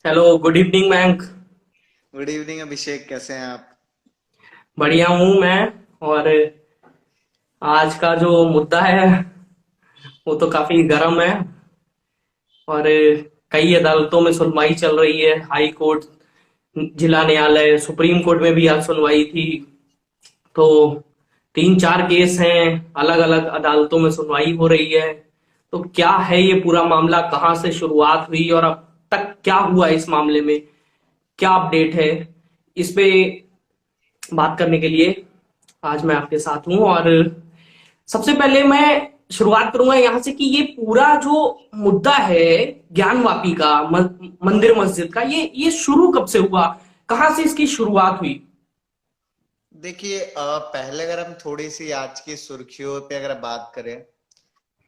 Hello, good evening Mayank. Good evening Abhishek, कैसे हैं आप? बढ़िया हूँ मैं। और आज का जो मुद्दा है वो तो काफी गर्म है। और कई अदालतों में सुनवाई चल रही है। हाई कोर्ट, जिला न्यायालय, सुप्रीम कोर्ट में भी आज सुनवाई थी। तो तीन चार केस हैं, अलग अलग अदालतों में सुनवाई हो रही है। तो क्या है ये पूरा मामला, कहाँ से शुरुआत हुई और अब तक क्या हुआ इस मामले में, क्या अपडेट है, इस पे बात करने के लिए आज मैं आपके साथ हूं। और सबसे पहले मैं शुरुआत करूंगा यहां से कि ये पूरा जो मुद्दा है ज्ञानवापी का, मंदिर मस्जिद का, ये शुरू कब से हुआ, कहां से इसकी शुरुआत हुई? देखिए, पहले अगर हम थोड़ी सी आज की सुर्खियों पे अगर बात करें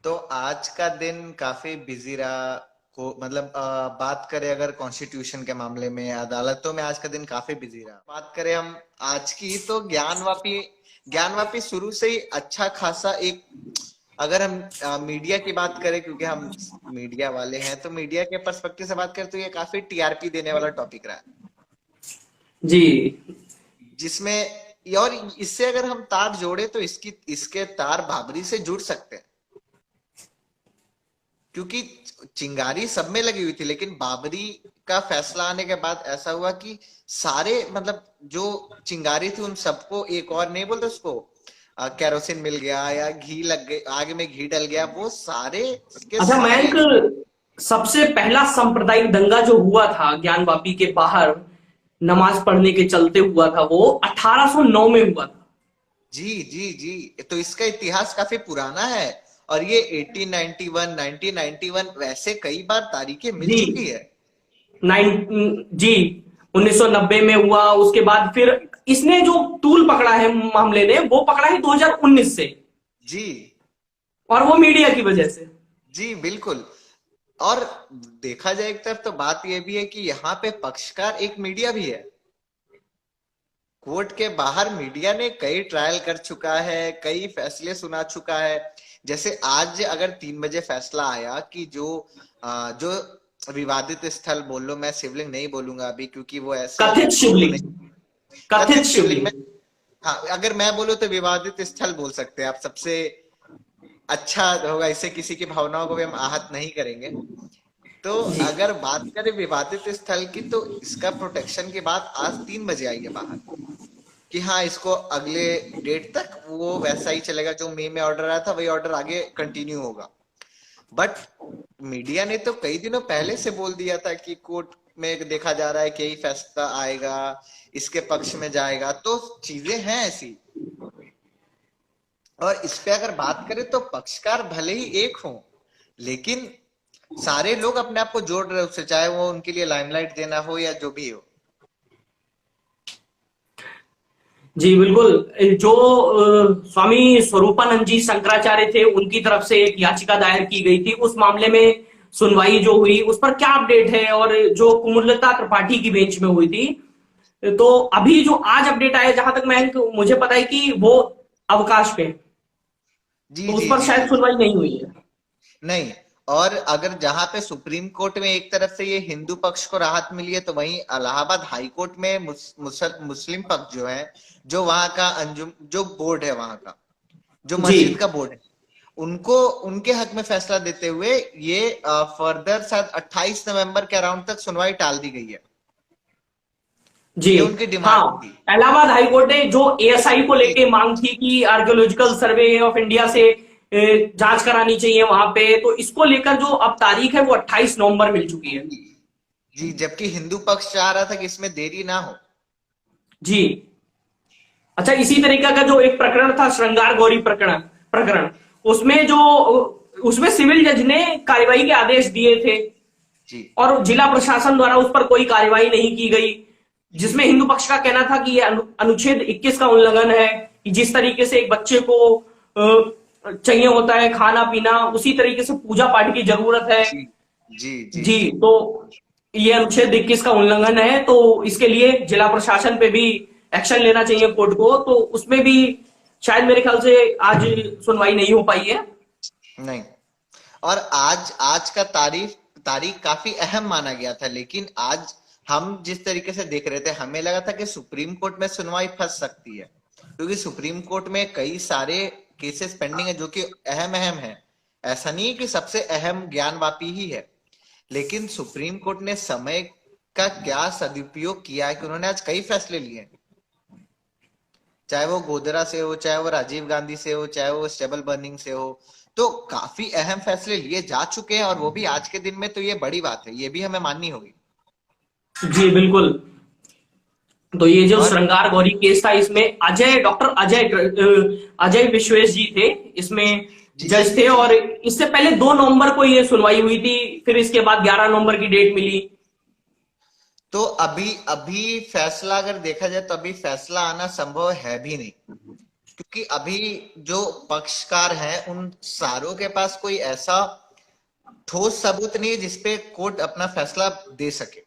तो आज का दिन काफी बिजी रहा। को मतलब बात करें अगर कॉन्स्टिट्यूशन के मामले में अदालतों में आज का दिन काफी बिजी रहा। बात करें हम आज की तो ज्ञानवापी शुरू से ही अच्छा खासा एक, अगर हम मीडिया की बात करें क्योंकि हम मीडिया वाले हैं तो मीडिया के पर्सपेक्टिव से बात करें तो ये काफी टीआरपी देने वाला टॉपिक रहा है। जी। जिसमें और इससे अगर हम तार जोड़े तो इसके तार बाबरी से जुड़ सकते हैं, क्योंकि चिंगारी सब में लगी हुई थी लेकिन बाबरी का फैसला आने के बाद ऐसा हुआ कि सारे मतलब जो चिंगारी थी उन सबको, एक और नहीं बोलते उसको, कैरोसिन मिल गया या घी लग गई, आग में घी डल गया, वो सारे के अच्छा सारे। मयंक, सबसे पहला सांप्रदायिक दंगा जो हुआ था ज्ञानवापी के बाहर नमाज पढ़ने के चलते हुआ था, वो 1809 में हुआ था। जी जी जी, तो इसका इतिहास काफी पुराना है। और ये 1891 1991 वैसे कई बार तारीखें मिल जी। चुकी है। जी, 1990 में हुआ। उसके बाद फिर इसने जो तूल पकड़ा है मामले ने, वो पकड़ा है 2019 से, जी और वो मीडिया की वजह से। जी बिल्कुल। और देखा जाए एक तरफ तो बात यह भी है कि यहाँ पे पक्षकार एक मीडिया भी है। कोर्ट के बाहर मीडिया ने कई ट्रायल कर चुका है, कई फैसले सुना चुका है। जैसे आज अगर 3 बजे फैसला आया कि जो विवादित स्थल, बोल लो, मैं शिवलिंग नहीं बोलूंगा अभी क्योंकि वो ऐसे कथित वो शिवलिंग। नहीं, कथित कथित शिवलिंग शिवलिंग। में, हाँ अगर मैं बोलूँ तो विवादित स्थल बोल सकते हैं आप, सबसे अच्छा होगा, इससे किसी की भावनाओं को भी हम आहत नहीं करेंगे। तो जी। अगर बात करें विवादित स्थल की तो इसका प्रोटेक्शन की बात आज 3 बजे आई है बाहर कि हाँ इसको अगले डेट तक वो वैसा ही चलेगा, जो मई में ऑर्डर आया था वही ऑर्डर आगे कंटिन्यू होगा। बट मीडिया ने तो कई दिनों पहले से बोल दिया था कि कोर्ट में देखा जा रहा है कि यही फैसला आएगा, इसके पक्ष में जाएगा, तो चीजें हैं ऐसी। और इस पे अगर बात करें तो पक्षकार भले ही एक हों लेकिन सारे लोग अपने आप को जोड़ रहे हैं उससे, चाहे वो उनके लिए लाइमलाइट देना हो या जो भी हो। जी बिल्कुल। जो स्वामी स्वरूपानंद जी शंकराचार्य थे, उनकी तरफ से एक याचिका दायर की गई थी, उस मामले में सुनवाई जो हुई उस पर क्या अपडेट है? और जो कुमुदलता त्रिपाठी की बेंच में हुई थी, तो अभी जो आज अपडेट आया, जहां तक मैं मुझे पता है कि वो अवकाश पे है, जी तो उस जी पर जी शायद जी सुनवाई नहीं हुई है। नहीं। और अगर जहां पे सुप्रीम कोर्ट में एक तरफ से ये हिंदू पक्ष को राहत मिली है तो वहीं इलाहाबाद हाई कोर्ट में मुस्लिम पक्ष जो है, जो वहां का अंजुम, जो बोर्ड है वहां का, जो जी। मस्जिद का बोर्ड है, उनको उनके हक में फैसला देते हुए ये फर्दर शायद 28 नवंबर के अराउंड तक सुनवाई टाल दी गई है। जी। ये उनकी हाँ, डिमांड थी। इलाहाबाद हाईकोर्ट ने जो एएसआई को जी लेके मांग थी कि आर्कियोलॉजिकल सर्वे ऑफ इंडिया से जांच करानी चाहिए वहां पे, तो इसको लेकर जो अब तारीख है वो 28 नवंबर मिल चुकी है। जी जी, जबकि हिंदू पक्ष चाह रहा था कि इसमें देरी ना हो। जी। अच्छा, इसी तरीके का जो एक प्रकरण था, श्रृंगार गौरी प्रकरण प्रकरण, उसमें जो उसमें सिविल जज ने कार्रवाई के आदेश दिए थे, जी और जिला प्रशासन द्वारा उस पर कोई कार्रवाई नहीं की गई, जिसमें हिंदू पक्ष का कहना था कि यह अनुच्छेद 21 का उल्लंघन है, कि जिस तरीके से एक बच्चे को चाहिए होता है खाना पीना, उसी तरीके से पूजा पाठ की जरूरत है। जी जी जी जी। जी तो ये अनुच्छेद 21 का उल्लंघन है, तो इसके लिए जिला प्रशासन पे भी एक्शन लेना चाहिए कोर्ट को, तो उसमें भी शायद मेरे ख्याल से आज सुनवाई नहीं हो पाई है। नहीं। और आज आज का तारीख काफी अहम माना गया था, लेकिन आज हम जिस तरीके से देख रहे थे, हमें लगा था कि सुप्रीम कोर्ट में सुनवाई फंस सकती है, क्योंकि सुप्रीम कोर्ट में कई सारे केसेस पेंडिंग है जो कि अहम अहम है। ऐसा नहीं है कि सबसे अहम ज्ञानवापी ही है, लेकिन सुप्रीम कोर्ट ने समय का क्या सदुपयोग किया है कि उन्होंने आज कई फैसले लिए, चाहे वो गोधरा से हो, चाहे वो राजीव गांधी से हो, चाहे वो स्टेबल बर्निंग से हो। तो काफी अहम फैसले लिए जा चुके हैं, और वो भी आज के दिन में, तो ये बड़ी बात है, ये भी हमें माननी होगी। जी बिल्कुल। तो ये जो और श्रृंगार गौरी केस था, इसमें डॉक्टर अजय विश्वेश जी थे इसमें जी जी जज थे, और इससे पहले 2 नवंबर को ये सुनवाई हुई थी, फिर इसके बाद 11 नवंबर की डेट मिली। तो अभी अभी फैसला अगर देखा जाए तो अभी फैसला आना संभव है भी नहीं, क्योंकि अभी जो पक्षकार हैं उन सारों के पास कोई ऐसा ठोस सबूत नहीं है जिसपे कोर्ट अपना फैसला दे सके।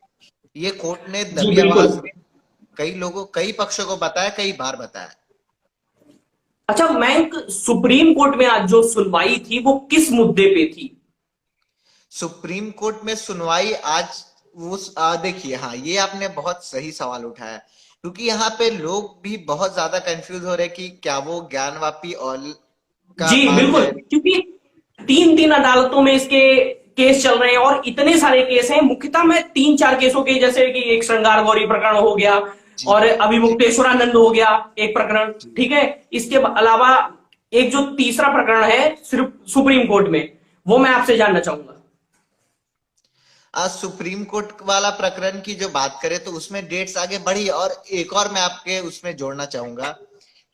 ये कोर्ट ने जी दबी बिल्कुल। आवाज में कई पक्षों को बताया, कई बार बताया। अच्छा मयंक, सुप्रीम कोर्ट में आज जो सुनवाई थी वो किस मुद्दे पे थी? सुप्रीम कोर्ट में सुनवाई आज देखिए, हाँ, ये आपने बहुत सही सवाल उठाया, क्योंकि यहाँ पे लोग भी बहुत ज्यादा कंफ्यूज हो रहे हैं कि क्या वो ज्ञानवापी और का जी बात बिल्कुल, है। क्योंकि 3 3 अदालतों में इसके केस चल रहे हैं, और इतने सारे केस हैं। मुख्यतः मैं 3 4 केसों के, जैसे कि एक श्रृंगार गौरी प्रकरण हो गया, जी और अभी जी मुक्तेश्वरानंद हो गया एक प्रकरण, जी ठीक है। इसके अलावा एक जो तीसरा प्रकरण है सिर्फ सुप्रीम कोर्ट में, वो मैं आपसे जानना चाहूंगा। आज सुप्रीम कोर्ट वाला प्रकरण की जो बात करें तो उसमें डेट्स आगे बढ़ी, और एक और मैं आपके उसमें जोड़ना चाहूंगा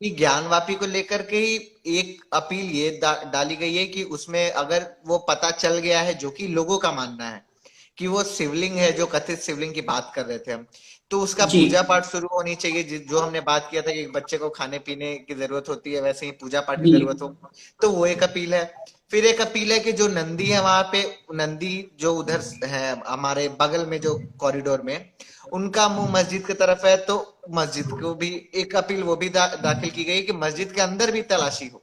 कि ज्ञानवापी को लेकर के ही एक अपील ये डाली गई है कि उसमें अगर वो पता चल गया है, जो कि लोगों का मानना है कि वो शिवलिंग है, जो कथित शिवलिंग की बात कर रहे थे हम, तो उसका जी पूजा पाठ शुरू होनी चाहिए। जो हमने बात किया था कि एक बच्चे को खाने पीने की जरूरत होती है, वैसे ही पूजा पाठ की जी जरूरत हो, तो वो एक अपील है। फिर एक अपील है कि जो नंदी है वहां पे, नंदी जो उधर है हमारे बगल में जो कॉरिडोर में, उनका मुंह मस्जिद की तरफ है, तो मस्जिद को भी एक अपील वो भी दाखिल की गई कि मस्जिद के अंदर भी तलाशी हो।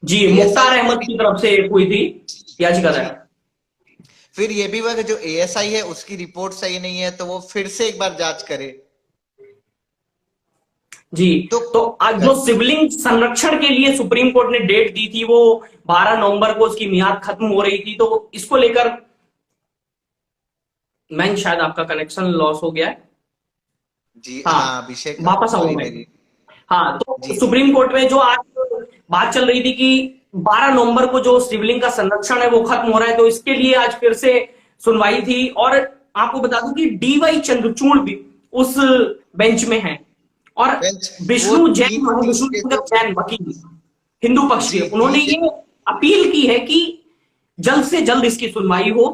जी, एएसआई मुख्तार अहमद की तरफ से हुई थी याचिका जी, दायर। फिर ये भी हुआ कि जो एएसआई है उसकी रिपोर्ट सही नहीं है, तो वो फिर से एक बार जांच करे। जी, तो तो आज जो शिवलिंग संरक्षण के लिए सुप्रीम कोर्ट ने डेट दी थी, वो 12 नवंबर को उसकी मियाद खत्म हो रही थी, तो इसको लेकर मैं, शायद आपका कनेक्शन लॉस हो गया है। जी हाँ, हाँ, अभिषेक, वापस आऊंगा सॉरी मैं। मेरी। हाँ, तो जी जी सुप्रीम कोर्ट में जो आज बात चल रही थी कि 12 नवंबर को जो शिवलिंग का संरक्षण है वो खत्म हो रहा है, तो इसके लिए आज फिर से सुनवाई थी। और आपको बता दूं कि डीवाई चंद्रचूड़ भी उस बेंच में है, और बेंच, वो विष्णु जैन, तीन तीन विष्णु के शंकर जो, जैन वकील, हिंदू पक्ष के, जी उन्होंने तीन, ये अपील की है कि जल्द से जल्द इसकी सुनवाई हो।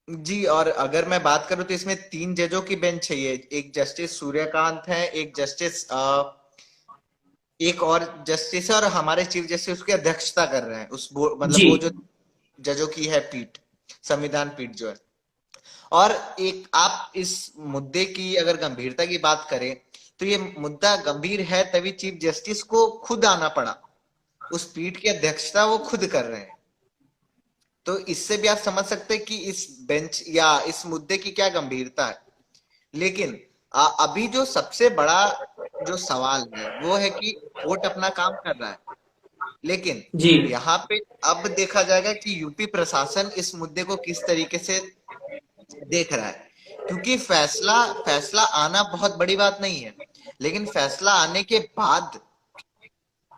जी, और अगर मैं बात करूं तो इसमें तीन जजों की बेंच है। ये एक जस्टिस सूर्यकांत है, एक जस्टिस एक और जस्टिस है, और हमारे चीफ जस्टिस उसकी अध्यक्षता कर रहे हैं उस मतलब जी वो जो जजों की है पीठ, संविधान पीठ जो है। और एक आप इस मुद्दे की अगर गंभीरता की बात करें, तो ये मुद्दा गंभीर है तभी चीफ जस्टिस को खुद आना पड़ा, उस पीठ की अध्यक्षता वो खुद कर रहे हैं। तो इससे भी आप समझ सकते हैं कि इस बेंच या इस मुद्दे की क्या गंभीरता है। लेकिन अभी जो सबसे बड़ा जो सवाल है वो है कि कोर्ट अपना काम कर रहा है, लेकिन जी यहाँ पे अब देखा जाएगा कि यूपी प्रशासन इस मुद्दे को किस तरीके से देख रहा है। क्योंकि फैसला फैसला आना बहुत बड़ी बात नहीं है, लेकिन फैसला आने के बाद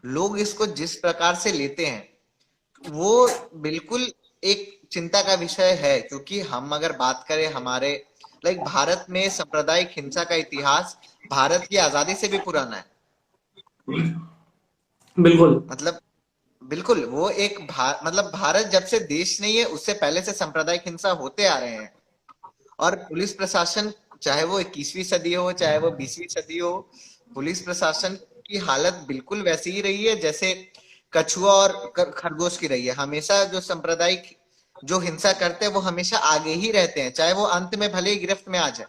लोग इसको जिस प्रकार से लेते हैं वो बिल्कुल एक चिंता का विषय है। क्योंकि हम अगर बात करें हमारे भारत में सांप्रदायिक हिंसा का इतिहास भारत की आजादी से भी पुराना है। बिल्कुल। मतलब बिल्कुल, वो एक मतलब भारत जब से देश नहीं है उससे पहले से सांप्रदायिक हिंसा होते आ रहे हैं। और पुलिस प्रशासन, चाहे वो 21वीं सदी हो चाहे वो 20वीं सदी हो, पुलिस प्रशासन की हालत बिल्कुल वैसी ही रही है जैसे कछुआ और खरगोश की रही है। हमेशा जो सांप्रदायिक जो हिंसा करते हैं वो हमेशा आगे ही रहते हैं, चाहे वो अंत में भले ही गिरफ्त में आ जाए,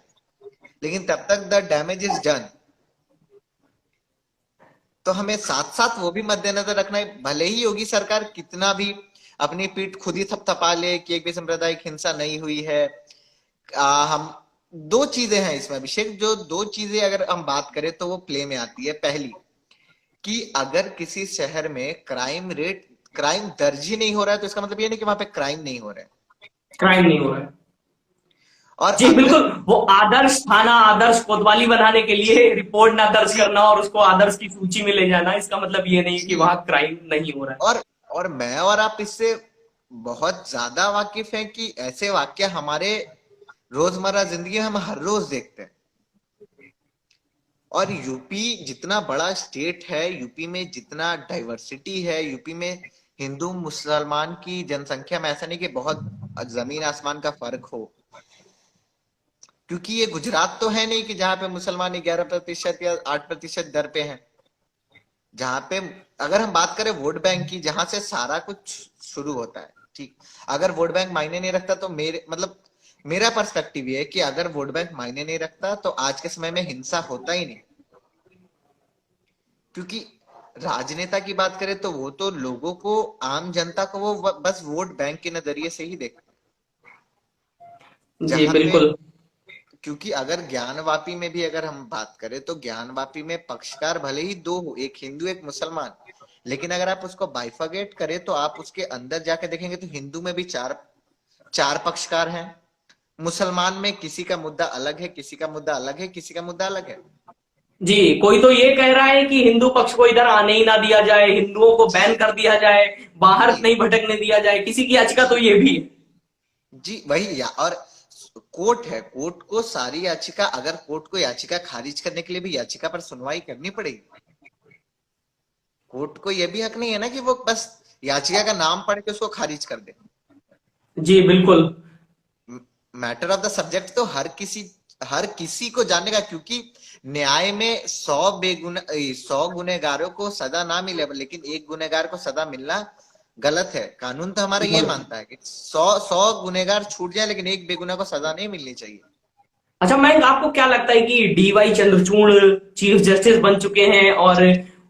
लेकिन तब तक द डैमेज इज डन। तो हमें साथ साथ वो भी मद्देनजर रखना है, भले ही योगी सरकार कितना भी अपनी पीठ खुद ही थपथपा ले कि एक भी सांप्रदायिक हिंसा नहीं हुई है। हम दो चीजें हैं इसमें अभिषेक, जो दो चीजें अगर हम बात करें तो वो प्ले में आती है। पहली, कि अगर किसी शहर में क्राइम दर्ज ही नहीं हो रहा है तो इसका मतलब ये नहीं कि वहां पे क्राइम नहीं हो रहा है। क्राइम नहीं हो रहा है। और जी अगर बिल्कुल, वो आदर्श थाना, आदर्श कोतवाली बनाने के लिए रिपोर्ट ना दर्ज जी, करना और उसको आदर्श की सूची में ले जाना, इसका मतलब ये नहीं कि जी, वहां क्राइम नहीं हो रहा है। और मैं और आप इससे बहुत ज्यादा वाकिफ हैं कि ऐसे वाक्य हमारे रोजमर्रा जिंदगी में हम हर रोज देखते हैं। और यूपी जितना बड़ा स्टेट है, यूपी में जितना डाइवर्सिटी है, यूपी में हिंदू मुसलमान की जनसंख्या में ऐसा नहीं कि बहुत जमीन आसमान का फर्क हो। क्योंकि ये गुजरात तो है नहीं कि जहां पे मुसलमान 11% या 8% दर पे हैं। जहां पे अगर हम बात करें वोट बैंक की, जहां से सारा कुछ शुरू होता है, ठीक, अगर वोट बैंक मायने नहीं रखता तो मेरे मतलब मेरा पर्सपेक्टिव ये है कि अगर वोट बैंक मायने नहीं रखता तो आज के समय में हिंसा होता ही नहीं। क्योंकि राजनेता की बात करें तो वो तो लोगों को, आम जनता को वो बस वोट बैंक के नजरिए से ही देखते हैं। जी जहां पे, बिल्कुल। क्योंकि अगर ज्ञानवापी में भी अगर हम बात करें तो ज्ञानवापी में पक्षकार भले ही दो हो, एक हिंदू एक मुसलमान, लेकिन अगर आप उसको बाइफरगेट करें तो आप उसके अंदर जाके देखेंगे तो हिंदू में भी चार चार पक्षकार हैं। मुसलमान में किसी का मुद्दा अलग है, किसी का मुद्दा अलग है, किसी का मुद्दा अलग है। जी, कोई तो ये कह रहा है कि हिंदू पक्ष को इधर आने ही ना दिया जाए, हिंदुओं को बैन जी, कर दिया जाए, बाहर जी, नहीं भटकने दिया जाए, किसी की याचिका तो जी, ये भी है। जी, वही। या और कोर्ट है, कोर्ट को सारी याचिका, अगर कोर्ट को याचिका खारिज करने के लिए भी याचिका पर सुनवाई करनी पड़ेगी। कोर्ट को यह भी हक नहीं है ना कि वो बस याचिका का नाम पढ़ के उसको खारिज कर दे। जी बिल्कुल। मैटर ऑफ द सब्जेक्ट तो हर किसी को जानने का, क्योंकि न्याय में 100 गुनहगारों को सजा ना मिले लेकिन एक गुनहगार को सजा मिलना गलत है। कानून तो हमारा ये गलत। मानता है कि 100 गुनहगार छूट जाए लेकिन एक बेगुनाह को सजा नहीं मिलनी चाहिए। अच्छा मयंक, आपको क्या लगता है कि डीवाई चंद्रचूड़ चीफ जस्टिस बन चुके हैं और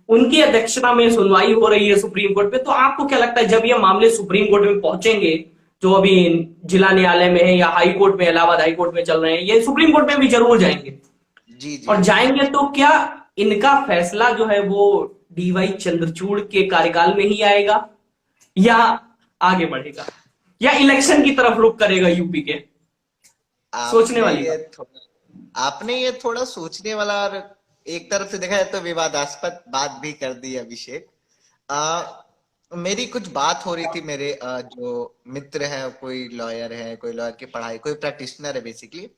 उनकी अध्यक्षता में सुनवाई हो रही है सुप्रीम कोर्ट में, तो आपको क्या लगता है जब ये मामले सुप्रीम कोर्ट में पहुंचेंगे, जो अभी जिला न्यायालय में है या हाई कोर्ट में, इलाहाबाद हाई कोर्ट में चल रहे हैं, ये सुप्रीम कोर्ट में भी जरूर जाएंगे, जी, जी, और जाएंगे तो क्या इनका फैसला जो है वो डीवाई चंद्रचूड़ के कार्यकाल में ही आएगा, या आगे बढ़ेगा, या इलेक्शन की तरफ रुख करेगा यूपी के? सोचने आपने वाली ये बात। आपने ये थोड़ा सोचने वाला और एक तरफ से देखा जाए तो विवादास्पद बात भी कर दी अभिषेक। आ, मेरी कुछ बात हो रही थी, मेरे जो मित्र हैं, कोई लॉयर है, कोई लॉयर की पढ़ाई, कोई प्रैक्टिशनर है बेसिकली,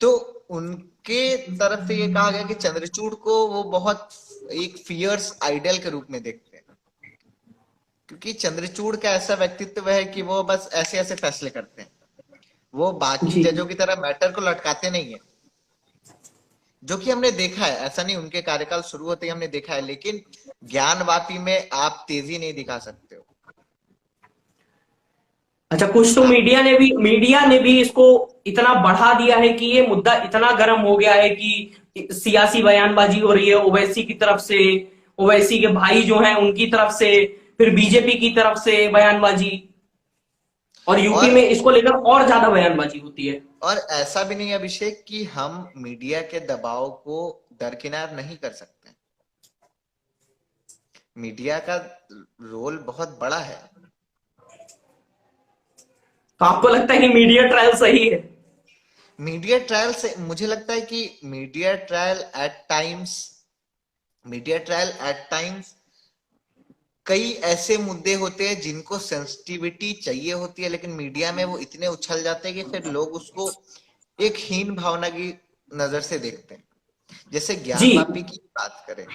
तो उनके तरफ से ये कहा गया कि चंद्रचूड़ को वो बहुत एक फियर्स आइडल के रूप में देखते हैं। क्योंकि चंद्रचूड़ का ऐसा व्यक्तित्व है कि वो बस ऐसे ऐसे फैसले करते हैं, वो बाकी जी। जजों की तरह मैटर को लटकाते नहीं है। जो कि हमने देखा है, ऐसा नहीं उनके कार्यकाल शुरू होते ही हमने देखा है, लेकिन ज्ञानवापी में आप तेजी नहीं दिखा सकते हो। अच्छा, कुछ तो आप मीडिया ने भी इसको इतना बढ़ा दिया है कि ये मुद्दा इतना गर्म हो गया है कि सियासी बयानबाजी हो रही है ओवैसी की तरफ से, ओवैसी के भाई जो हैं उनकी तरफ से, फिर बीजेपी की तरफ से बयानबाजी, और यूपी और में इसको लेकर और ज्यादा बयानबाजी होती है। और ऐसा भी नहीं अभिषेक कि हम मीडिया के दबाव को दरकिनार नहीं कर सकते। मीडिया का रोल बहुत बड़ा है। तो आपको लगता है कि मीडिया ट्रायल सही है? मीडिया ट्रायल से मुझे लगता है कि मीडिया ट्रायल एट टाइम्स कई ऐसे मुद्दे होते हैं जिनको सेंसिटिविटी चाहिए होती है, लेकिन मीडिया में वो इतने उछल जाते हैं कि फिर लोग उसको एक हीन भावना की नजर से देखते हैं। जैसे जी। ज्ञानवापी की बात करें,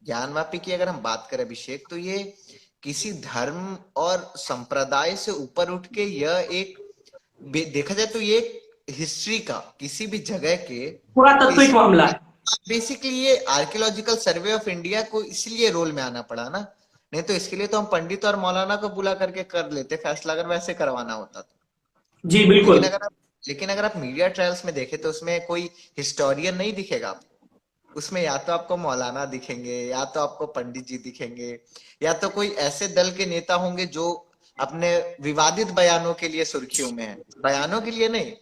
ज्ञानवापी की अगर हम बात करें अभिषेक, तो ये किसी धर्म और संप्रदाय से ऊपर उठ के यह एक देखा जाए तो ये हिस्ट्री का किसी भी जगह के पुरातात्विक मामला बेसिकली है। बेसिकली ये आर्कियोलॉजिकल सर्वे ऑफ इंडिया को इसलिए रोल में आना पड़ा ना। नहीं तो इसके लिए तो हम पंडित और मौलाना को बुला करके कर लेते फैसला, अगर वैसे करवाना होता तो। जी लेकिन बिल्कुल। अगर आप लेकिन अगर आप मीडिया ट्रायल्स में देखें तो उसमें कोई हिस्टोरियन नहीं दिखेगा आपको। उसमें या तो आपको मौलाना दिखेंगे, या तो आपको पंडित जी दिखेंगे, या तो कोई ऐसे दल के नेता होंगे जो अपने विवादित बयानों के लिए सुर्खियों में है, बयानों के लिए नहीं।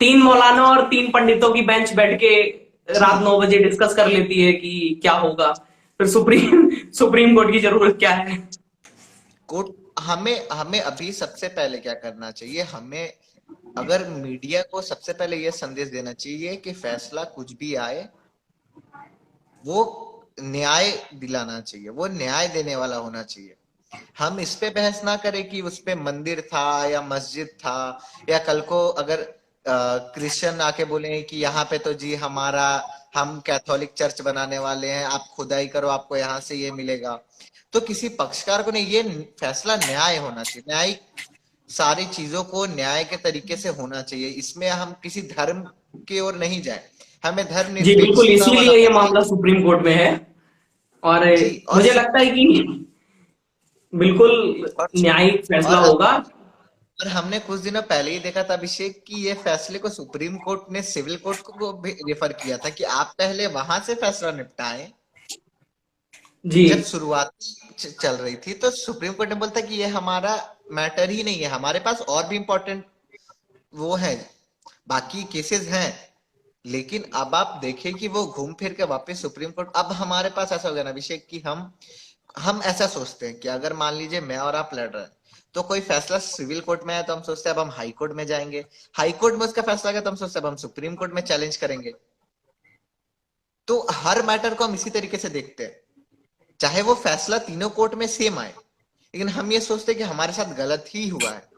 3 मौलाना और 3 पंडितों की बेंच बैठ के जी रात 9 बजे डिस्कस कर लेती है कि क्या होगा, फिर सुप्रीम सुप्रीम कोर्ट की जरूरत क्या है। कोर्ट, हमें हमें अभी सबसे पहले क्या करना चाहिए, हमें अगर मीडिया को सबसे पहले यह संदेश देना चाहिए कि फैसला कुछ भी आए, वो न्याय दिलाना चाहिए, वो न्याय देने वाला होना चाहिए। हम इस पे बहस ना करें कि उस पे मंदिर था या मस्जिद था, या कल को अगर क्रिश्चियन आके बोले कि यहाँ पे तो जी हमारा, हम कैथोलिक चर्च बनाने वाले हैं, आप खुदाई करो आपको यहाँ से ये मिलेगा। तो किसी पक्षकार को नहीं, ये फैसला न्याय होना चाहिए, न्याय, सारी चीजों को न्याय के तरीके से होना चाहिए। इसमें हम किसी धर्म की ओर नहीं जाए, हमें जी बिल्कुल, धर्मनिरपेक्षता वाला इसीलिए ये फैसला। मामला सुप्रीम कोर्ट में है। और जी और मुझे लगता है कि बिल्कुल और न्यायिक फैसला और होगा। और हमने कुछ दिनों पहले ही देखा था अभिषेक कि ये फैसले को सुप्रीम कोर्ट ने सिविल कोर्ट को भी रेफर किया था कि आप पहले वहां से फैसला निपटाएं। जी जब शुरुआती चल रही थी तो सुप्रीम कोर्ट ने बोलता कि ये हमारा मैटर ही नहीं है, हमारे पास और भी इंपॉर्टेंट वो है, बाकी केसेस हैं। लेकिन अब आप देखें कि वो घूम फिर के वापस सुप्रीम कोर्ट, अब हमारे पास ऐसा हो गया ना अभिषेक कि हम ऐसा सोचते हैं कि अगर मान लीजिए मैं और आप लड़ रहे हैं, तो कोई फैसला सिविल कोर्ट में है तो हम सोचते हैं अब हम हाई कोर्ट में जाएंगे, हाई कोर्ट में उसका फैसला गया तो हम सोचते हैं अब हम सुप्रीम कोर्ट में चैलेंज करेंगे। तो हर मैटर को हम इसी तरीके से देखते हैं, चाहे वो फैसला तीनों कोर्ट में सेम आए, लेकिन हम ये सोचते हैं कि हमारे साथ गलत ही हुआ है।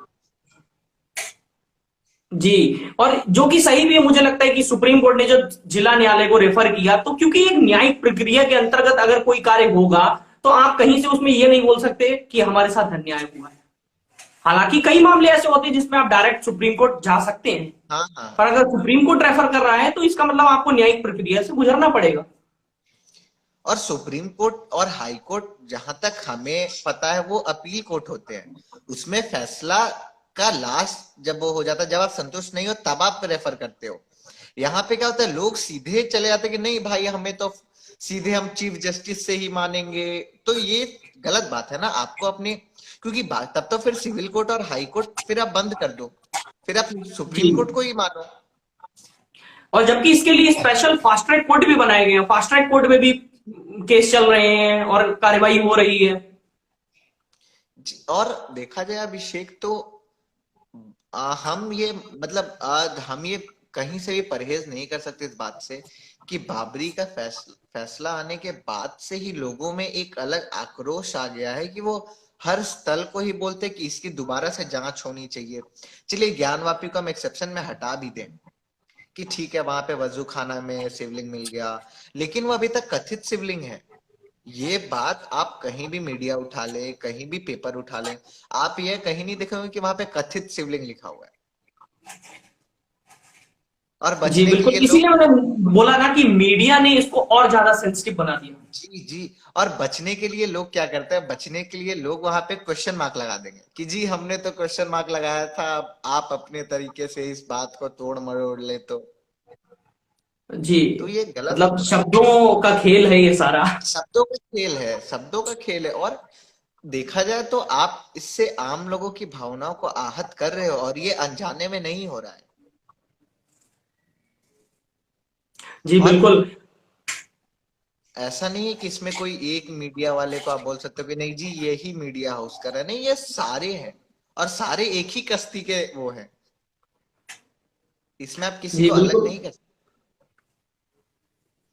जी, और जो कि सही भी है। मुझे लगता है कि सुप्रीम कोर्ट ने जो जिला न्यायालय को रेफर किया, तो क्योंकि एक न्यायिक प्रक्रिया के अंतर्गत अगर कोई कार्य होगा, तो आप कहीं से उसमें ये नहीं बोल सकते कि हमारे साथ अन्याय हुआ है। हालांकि कई मामले ऐसे होते हैं जिसमें आप डायरेक्ट सुप्रीम कोर्ट जा सकते हैं, हाँ हाँ। पर अगर सुप्रीम कोर्ट रेफर कर रहा है तो इसका मतलब आपको न्यायिक प्रक्रिया से गुजरना पड़ेगा। और सुप्रीम कोर्ट और हाई कोर्ट जहां तक हमें पता है वो अपील कोर्ट होते हैं, उसमें फैसला का लास्ट जब वो हो जाता है, जब आप संतुष्ट नहीं हो तब आप रेफर करते हो। यहाँ पे क्या होता है, लोग सीधे चले जाते हैं कि नहीं भाई हमें तो सीधे हम चीफ जस्टिस से ही मानेंगे। तो ये गलत बात है ना, आपको अपने, क्योंकि तब तो फिर सिविल कोर्ट और हाई कोर्ट फिर आप बंद कर दो, फिर आप जी, सुप्रीम कोर्ट को ही मानो। और जबकि इसके लिए स्पेशल फास्ट ट्रैक कोर्ट भी बनाए गए हैं, फास्ट ट्रैक कोर्ट में भी केस चल रहे हैं और कार्यवाही हो रही है। और देखा जाए अभिषेक तो हम ये मतलब हम ये कहीं से भी परहेज नहीं कर सकते इस बात से कि बाबरी का फैसला आने के बाद से ही लोगों में एक अलग आक्रोश आ गया है कि वो हर स्थल को ही बोलते कि इसकी दोबारा से जांच होनी चाहिए। चलिए ज्ञानवापी को हम एक्सेप्शन में हटा भी दें कि ठीक है वहां पे वजू खाना में शिवलिंग मिल गया, लेकिन वो अभी तक कथित शिवलिंग है। ये बात आप कहीं भी मीडिया उठा ले, कहीं भी पेपर उठा ले, आप ये कहीं नहीं देखेंगे कि वहां पे कथित शिवलिंग लिखा हुआ है। और जी बचने के बिल्कुल, लिए लोग, इसीलिए मैंने बोला ना कि मीडिया ने इसको और ज्यादा सेंसिटिव बना दिया। जी जी, और बचने के लिए लोग क्या करते हैं, बचने के लिए लोग वहां पे क्वेश्चन मार्क लगा देंगे कि जी हमने तो क्वेश्चन मार्क लगाया था, अब आप अपने तरीके से इस बात को तोड़ मरोड़ ले जी, तो ये गलत मतलब होता है। शब्दों का खेल है ये सारा। शब्दों का खेल है, शब्दों का खेल है। और देखा जाए तो आप इससे आम लोगों की भावनाओं को आहत कर रहे हो, और ये अनजाने में नहीं हो रहा है। जी और बिल्कुल। ऐसा नहीं है कि इसमें कोई एक मीडिया वाले को आप बोल सकते हो कि नहीं जी यही मीडिया हाउस कर रहा है, नहीं, ये सारे हैं, और सारे एक ही कश्ती के वो हैं, इसमें आप किसी जी को अलग बिल्कुल, नहीं कर सकते।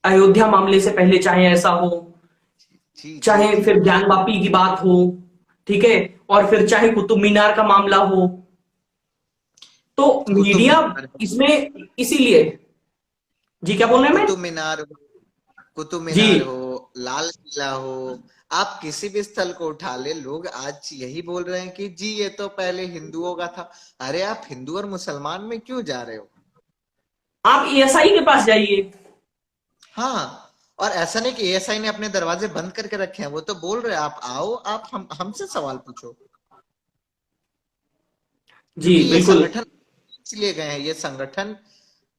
अयोध्या मामले से पहले चाहे ऐसा हो, जी जी चाहे जी। फिर ज्ञानवापी की बात हो, ठीक है, और फिर चाहे कुतुब मीनार का मामला हो, तो कुतुब मीडिया मीनार हो, इसमें इसीलिए। जी क्या बोल रहे हैं मैं? कुतुब मीनार हो, कुतुब जी मीनार हो, लाल किला हो, आप किसी भी स्थल को उठा ले, लोग आज यही बोल रहे हैं कि जी ये तो पहले हिंदुओं का था। अरे आप हिंदू और मुसलमान में क्यों जा रहे हो? आप एएसआई के पास जाइए। हाँ, और ऐसा नहीं कि एएसआई ने अपने दरवाजे बंद करके रखे हैं, वो तो बोल रहे हैं आप आओ, आप हमसे सवाल पूछो। जी क्योंकि ये बिल्कुल। संगठन इसलिए गए हैं, ये संगठन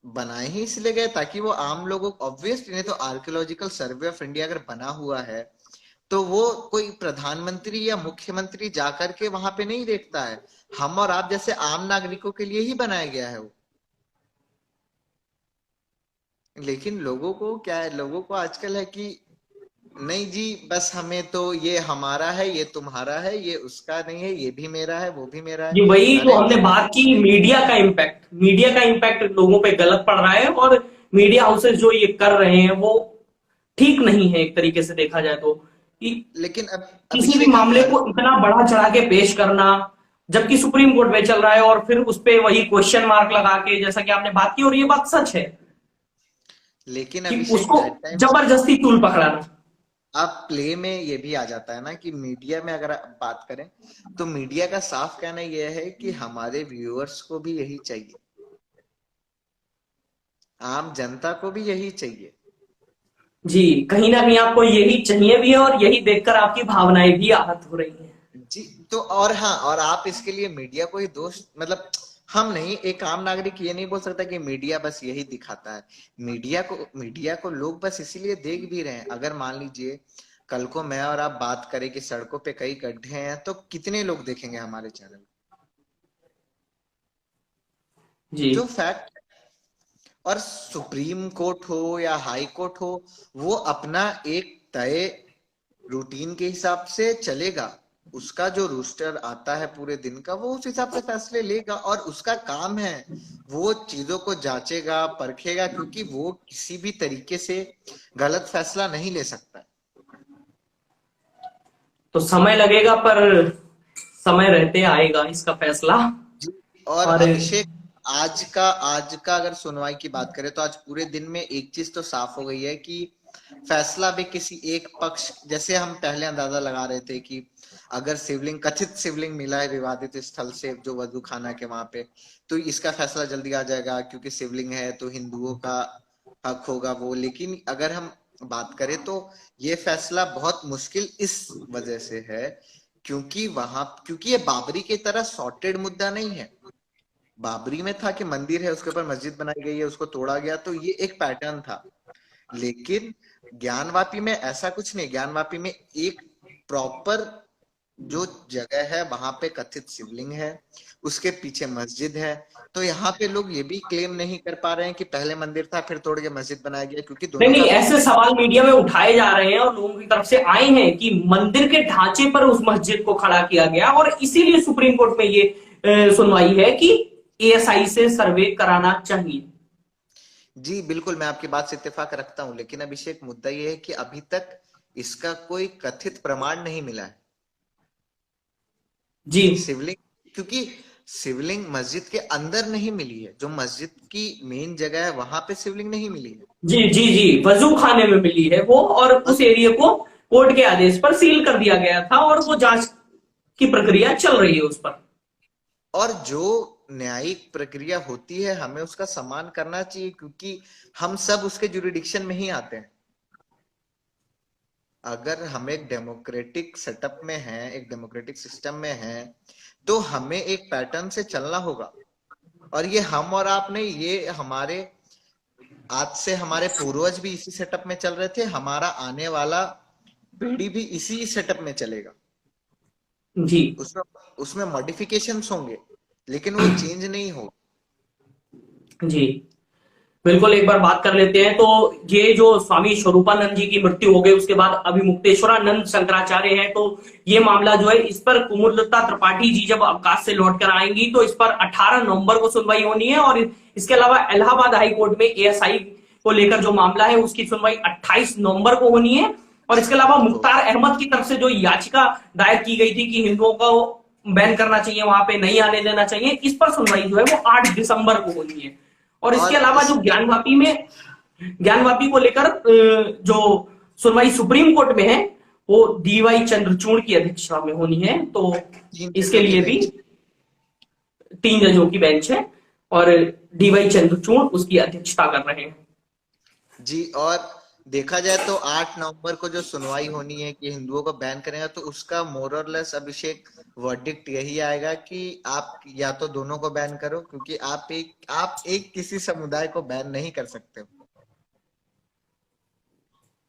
बनाए ही इसलिए गए ताकि वो आम लोगों, ऑब्वियसली नहीं तो आर्कियोलॉजिकल सर्वे ऑफ इंडिया अगर बना हुआ है तो वो कोई प्रधानमंत्री या मुख्यमंत्री जाकर के वहां पे नहीं देखता है। हम और आप जैसे आम नागरिकों के लिए ही बनाया गया है वो। लेकिन लोगों को क्या है, लोगों को आजकल है कि नहीं जी, बस हमें तो ये हमारा है, ये तुम्हारा है, ये उसका नहीं है, ये भी मेरा है, वो भी मेरा है। जी, वही जो अरे हमने बात की, मीडिया का इम्पैक्ट लोगों पे गलत पड़ रहा है, और मीडिया हाउसेस जो ये कर रहे हैं वो ठीक नहीं है एक तरीके से देखा जाए तो, कि लेकिन अब किसी भी अभिषेक मामले हर को इतना बढ़ा चढ़ा के पेश करना, जबकि सुप्रीम कोर्ट में चल रहा है, और फिर उस पे वही क्वेश्चन मार्क लगा के, जैसा कि आपने बात की, और ये बात सच है लेकिन कि अभिषेक उसको एट टाइम्स जबरदस्ती तूल पकड़ाना। आप प्ले में ये भी आ जाता है ना कि मीडिया में अगर आप बात करें तो मीडिया का साफ कहना यह है कि हमारे व्यूअर्स को भी यही चाहिए, आम जनता को भी यही चाहिए। जी, कहीं ना कहीं आपको यही चाहिए भी है, और यही देखकर आपकी भावनाएं भी आहत हो रही हैं। जी, तो और हाँ, और आप इसके लिए मीडिया को ही दोष मतलब हम नहीं, एक आम नागरिक ये नहीं बोल सकता कि मीडिया बस यही दिखाता है। मीडिया को लोग बस इसीलिए देख भी रहे हैं। अगर मान लीजिए कल को मैं और आप बात करें कि सड़कों पे कई गड्ढे हैं, तो कितने लोग देखेंगे हमारे चैनल? जी जो फैक्ट। और सुप्रीम कोर्ट हो या हाई कोर्ट हो, वो अपना एक तय रूटीन के हिसाब से चलेगा। उसका जो रूस्टर आता है पूरे दिन का, वो उस हिसाब से फैसले लेगा, और उसका काम है वो चीजों को जांचेगा, परखेगा, क्योंकि वो किसी भी तरीके से गलत फैसला नहीं ले सकता। तो समय लगेगा, पर समय रहते आएगा इसका फैसला। जी। और और अभिषेक आज का अगर सुनवाई की बात करें तो आज पूरे दिन में एक चीज तो साफ हो गई है कि फैसला भी किसी एक पक्ष, जैसे हम पहले अंदाजा लगा रहे थे कि अगर शिवलिंग, कथित शिवलिंग मिला है विवादित स्थल से जो वजू खाना के वहां पे, तो इसका फैसला जल्दी आ जाएगा क्योंकि शिवलिंग है तो हिंदुओं का हक होगा वो। लेकिन अगर हम बात करें तो ये फैसला बहुत मुश्किल इस वजह से है क्योंकि ये बाबरी की तरह सॉर्टेड मुद्दा नहीं है। बाबरी में था कि मंदिर है, उसके ऊपर मस्जिद बनाई गई है, उसको तोड़ा गया, तो ये एक पैटर्न था। लेकिन ज्ञानवापी में ऐसा कुछ नहीं। ज्ञानवापी में एक प्रॉपर जो जगह है वहां पे कथित शिवलिंग है, उसके पीछे मस्जिद है। तो यहाँ पे लोग ये भी क्लेम नहीं कर पा रहे हैं कि पहले मंदिर था फिर तोड़ के मस्जिद बनाया गया, क्योंकि नहीं दोनों नहीं, का ऐसे सवाल मीडिया में उठाए जा रहे हैं और लोगों की तरफ से आए हैं कि मंदिर के ढांचे पर उस मस्जिद को खड़ा किया गया, और इसीलिए सुप्रीम कोर्ट में ये सुनवाई है कि एएसआई से सर्वे कराना चाहिए। जी बिल्कुल, मैं आपकी बात से इत्तेफाक रखता हूं, लेकिन अभिषेक मुद्दा ये है कि अभी तक इसका कोई कथित प्रमाण नहीं मिला है जी कि शिवलिंग, क्योंकि शिवलिंग मस्जिद के अंदर नहीं मिली है। जो मस्जिद की मेन जगह है वहां पे शिवलिंग नहीं मिली है। जी जी जी, वजू खाने में मिली है वो, और उस एरिया को कोर्ट के आदेश पर सील कर दिया गया था, और वो जांच की प्रक्रिया चल रही है उस पर। और जो न्यायिक प्रक्रिया होती है हमें उसका सम्मान करना चाहिए, क्योंकि हम सब उसके जुरिडिक्शन में ही आते हैं। अगर हम एक डेमोक्रेटिक सेटअप में हैं, एक डेमोक्रेटिक सिस्टम में हैं, तो हमें एक पैटर्न से चलना होगा। और ये हम और आप नहीं, ये हमारे आज से हमारे पूर्वज भी इसी सेटअप में चल रहे थे, हमारा आने वाला पीढ़ी भी इसी सेटअप में चलेगा। जी उसमें उसमें मॉडिफिकेशंस होंगे, लेकिन वो चेंज नहीं हो। जी, बिल्कुल, एक बार बात कर लेते हैं। तो ये जो स्वामी स्वरूपानंद जी की मृत्यु हो गई, उसके बाद अभी मुक्तेश्वरानंद शंकराचार्य है, तो ये मामला जो है, इस पर कुमुदलता त्रिपाठी जी जब अवकाश से लौट कर आएंगी तो इस पर 18 नवंबर को सुनवाई होनी है। और इसके अलावा इलाहाबाद हाई कोर्ट में एएसआई को लेकर जो मामला है उसकी सुनवाई 28 नवंबर को होनी है। और इसके अलावा मुख्तार अहमद की तरफ से जो याचिका दायर की गई थी कि हिंदुओं को बैन करना चाहिए, वहां पे नहीं आने देना चाहिए, इस पर सुनवाई जो है वो 8 दिसंबर को होनी है। और इसके और अलावा जो इस ज्ञानवापी को लेकर जो सुनवाई सुप्रीम कोर्ट में है, वो डीवाई चंद्रचूड़ की अध्यक्षता में होनी है। तो तीन इसके जजों की लिए भी बेंच। 3 जजों की बेंच है, और डीवाई चंद्रचूड़ उसकी अध्यक्षता कर रहे हैं। जी, और देखा जाए तो 8 नवंबर को जो सुनवाई होनी है कि हिंदुओं को बैन करेगा, तो उसका मोर और लेस अभिषेक वर्डिक्ट यही आएगा कि आप या तो दोनों को बैन करो, क्योंकि आप एक किसी समुदाय को बैन नहीं कर सकते हो,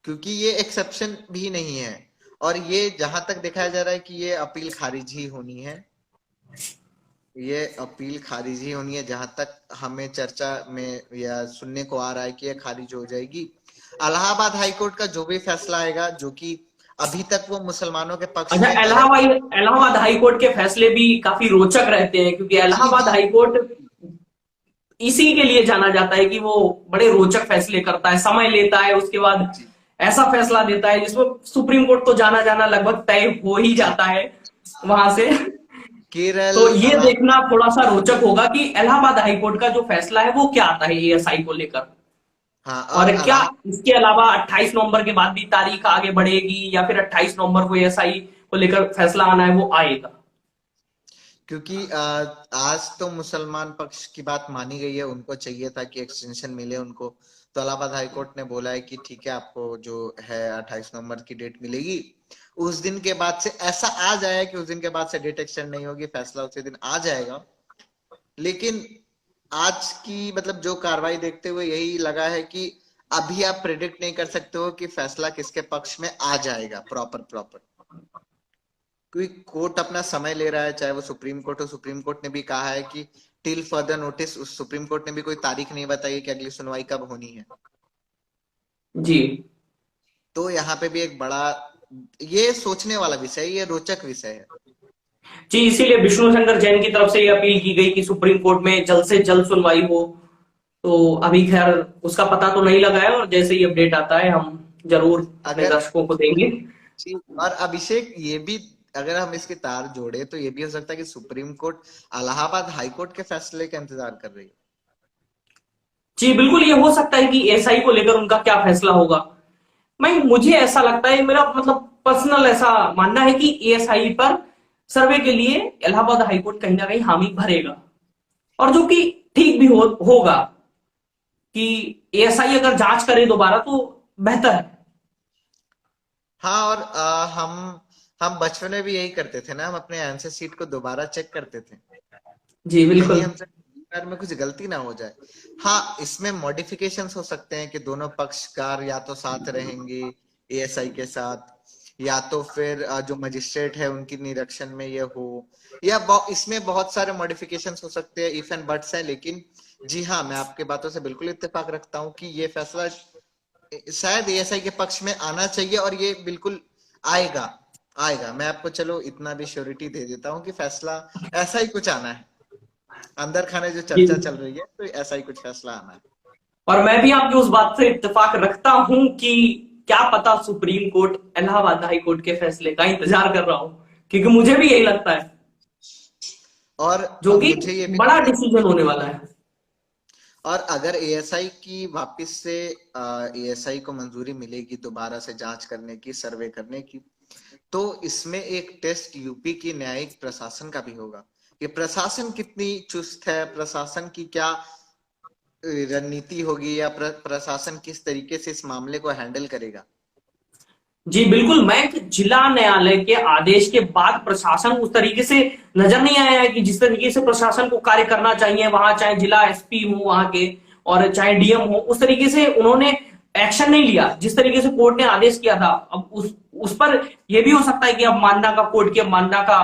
क्योंकि ये एक्सेप्शन भी नहीं है। और ये जहां तक दिखाया जा रहा है कि ये अपील खारिज ही होनी है, ये अपील खारिज ही होनी है, जहां तक हमें चर्चा में या सुनने को आ रहा है कि ये खारिज हो जाएगी। इलाहाबाद हाईकोर्ट का जो भी फैसला आएगा, जो कि अभी तक वो मुसलमानों के पक्ष अच्छा, में इलाहाबाद इलाहाबाद हाई कोर्ट के फैसले भी काफी रोचक रहते हैं, क्योंकि जी इलाहाबाद जी हाई कोर्ट इसी के लिए जाना जाता है कि वो बड़े रोचक फैसले करता है, समय लेता है, उसके बाद जी ऐसा फैसला देता है जिसमें सुप्रीम कोर्ट तो जाना जाना लगभग तय हो ही जी जाता है वहां से। केरल तो ये देखना इलाहाबाद। थोड़ा सा रोचक होगा कि इलाहाबाद हाई कोर्ट का जो फैसला है वो क्या आता है एएसआई को लेकर। हाँ, और और क्या इसके अलावा 28 नवंबर के बाद भी तारीख आगे बढ़ेगी, या फिर 28 नवंबर को एएसआई को लेकर फैसला आना है वो आएगा। क्योंकि आज तो मुसलमान पक्ष की बात मानी गई है, उनको चाहिए था कि एक्सटेंशन मिले उनको। तो इलाहाबाद हाईकोर्ट ने बोला है कि ठीक है, आपको जो है 28 नवंबर की डेट मिलेगी। उस दिन के बाद से ऐसा आ जाए कि उस दिन के बाद से डेट एक्सटेंड नहीं होगी, फैसला उसी दिन आ जाएगा। लेकिन आज की मतलब जो कार्रवाई देखते हुए यही लगा है कि अभी आप प्रिडिक्ट नहीं कर सकते हो कि फैसला किसके पक्ष में आ जाएगा प्रॉपर प्रॉपर, क्योंकि कोर्ट अपना समय ले रहा है, चाहे वो सुप्रीम कोर्ट हो। सुप्रीम कोर्ट ने भी कहा है कि टिल फर्दर नोटिस, उस सुप्रीम कोर्ट ने भी कोई तारीख नहीं बताई कि अगली सुनवाई कब होनी है। जी तो यहाँ पे भी एक बड़ा, ये सोचने वाला विषय है, ये रोचक विषय है। जी, इसीलिए विष्णु शंकर जैन की तरफ से ये अपील की गई कि सुप्रीम कोर्ट में जल्द से जल्द सुनवाई हो। तो अभी खैर उसका पता तो नहीं लगा है, और जैसे ही अपडेट आता है हम जरूर अपने अगर दर्शकों को देंगे। जी, और अभिषेक ये भी, अगर हम इसके तार जोड़े तो ये भी हो सकता है कि supreme court Allahabad high court के फैसले का इंतजार कर रही है। जी बिल्कुल, ये हो सकता है कि एएसआई को लेकर उनका क्या फैसला होगा। मैं मुझे ऐसा लगता है, मेरा मतलब पर्सनल ऐसा मानना है कि एएसआई पर सर्वे के लिए इलाहाबाद हाईकोर्ट कहीं ना कहीं हामी भरेगा, और जो कि ठीक भी होगा कि एएसआई अगर जांच करे दोबारा तो बेहतर है। हाँ, और हम बचपन में भी यही करते थे ना, हम अपने आंसर शीट को दोबारा चेक करते थे, जी कहीं बिल्कुल। हमसे बार में कुछ गलती ना हो जाए। हाँ, इसमें मॉडिफिकेशंस हो सकते हैं कि दोनों पक्षकार या तो साथ रहेंगे एएसआई के साथ, या तो फिर जो मजिस्ट्रेट है उनकी निरीक्षण में ये हो, या इसमें बहुत सारे मॉडिफिकेशंस हो सकते हैं, इफ एंड बट्स हैं। लेकिन जी हाँ, मैं आपके बातों से बिल्कुल इत्तेफाक रखता हूँ कि ये फैसला शायद एएसआई के पक्ष में आना चाहिए, और ये बिल्कुल आएगा। आएगा, मैं आपको चलो इतना भी श्योरिटी दे देता हूँ कि फैसला ऐसा ही कुछ आना है। अंदर खाने जो जी, चर्चा चल रही है, तो ऐसा ही कुछ फैसला आना है। और मैं भी आपकी उस बात से इत्तेफाक रखता हूं कि क्या पता supreme court Allahabad high court के फैसले का इंतजार कर रहा हूं, क्योंकि मुझे भी यही लगता है, और जो कि मुझे ये भी बड़ा लगता है, डिसीजन होने वाला है। और अगर एएसआई की वापस से एएसआई को मंजूरी मिलेगी दोबारा से जांच करने की, सर्वे करने की, तो इसमें एक टेस्ट यूपी की न्यायिक प्रशासन का भी होगा कि प्रशासन कितनी चुस्त है, प्रशासन की क्या रणनीति होगी, या प्रशासन किस तरीके से इस मामले को हैंडल करेगा। जी बिल्कुल, मैं जिला न्यायालय के आदेश के बाद प्रशासन उस तरीके से नजर नहीं आया है कि जिस तरीके से प्रशासन को कार्य करना चाहिए वहां, चाहे जिला एसपी हो वहां के और चाहे डीएम हो, उस तरीके से उन्होंने एक्शन नहीं लिया जिस तरीके से कोर्ट ने आदेश किया था। अब उस पर यह भी हो सकता है कि अब मानना का, कोर्ट की अब मानना का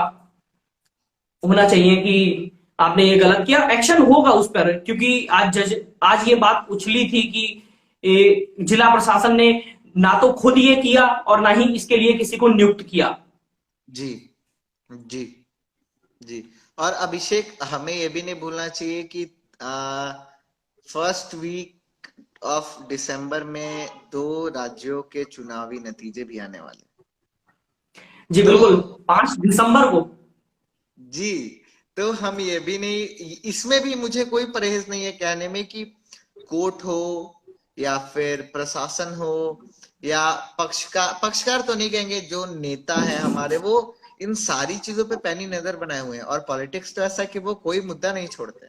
होना चाहिए कि आपने ये गलत किया, एक्शन होगा उस पर, क्योंकि आज ये बात उछली थी कि जिला प्रशासन ने ना तो खुद ये किया और ना ही इसके लिए किसी को नियुक्त किया। जी जी जी। और अभिषेक, हमें ये भी नहीं भूलना चाहिए कि फर्स्ट वीक ऑफ दिसंबर में 2 राज्यों के चुनावी नतीजे भी आने वाले। जी तो बिल्कुल, 5 दिसंबर को। जी, तो हम ये भी नहीं, इसमें भी मुझे कोई परहेज नहीं है कहने में कि कोर्ट हो या फिर प्रशासन हो या पक्षकार तो नहीं कहेंगे, जो नेता है हमारे, वो इन सारी चीजों पे पैनी नजर बनाए हुए हैं। और पॉलिटिक्स तो ऐसा है कि वो कोई मुद्दा नहीं छोड़ते।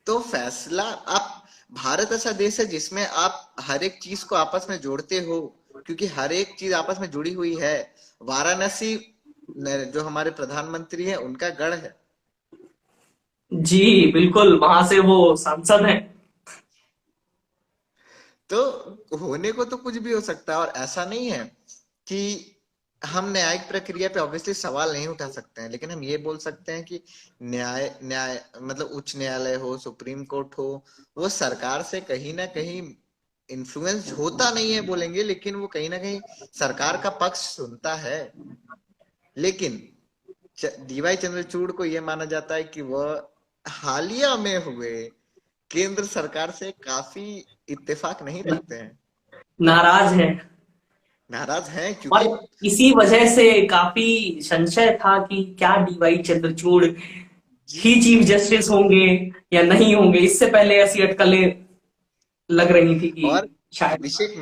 तो फैसला, आप, भारत ऐसा देश है जिसमें आप हर एक चीज को आपस में जोड़ते हो, क्योंकि हर एक चीज आपस में जुड़ी हुई है। वाराणसी जो हमारे प्रधानमंत्री है, उनका गढ़ है। जी बिल्कुल, वहां से वो सांसद है। तो होने को तो कुछ भी हो सकता है, और ऐसा नहीं है कि हम न्यायिक प्रक्रिया पे ऑब्वियसली सवाल नहीं उठा सकते हैं, लेकिन हम ये बोल सकते हैं कि न्याय न्याय मतलब उच्च न्यायालय हो, सुप्रीम कोर्ट हो, वो सरकार से कहीं ना कहीं इन्फ्लुएंस होता नहीं है बोलेंगे, लेकिन वो कहीं ना कहीं सरकार का पक्ष सुनता है। लेकिन डीवाई चंद्रचूड़ को यह माना जाता है कि वह हालिया में हुए केंद्र सरकार से काफी इत्तेफाक नहीं रखते हैं, नाराज है। नाराज हैं, और क्योंकि इसी वजह से काफी संशय था कि क्या डीवाई चंद्रचूड़ जी ही चीफ जस्टिस होंगे या नहीं होंगे। इससे पहले ऐसी अटकलें लग रही थी कि और शायद। अभिषेक,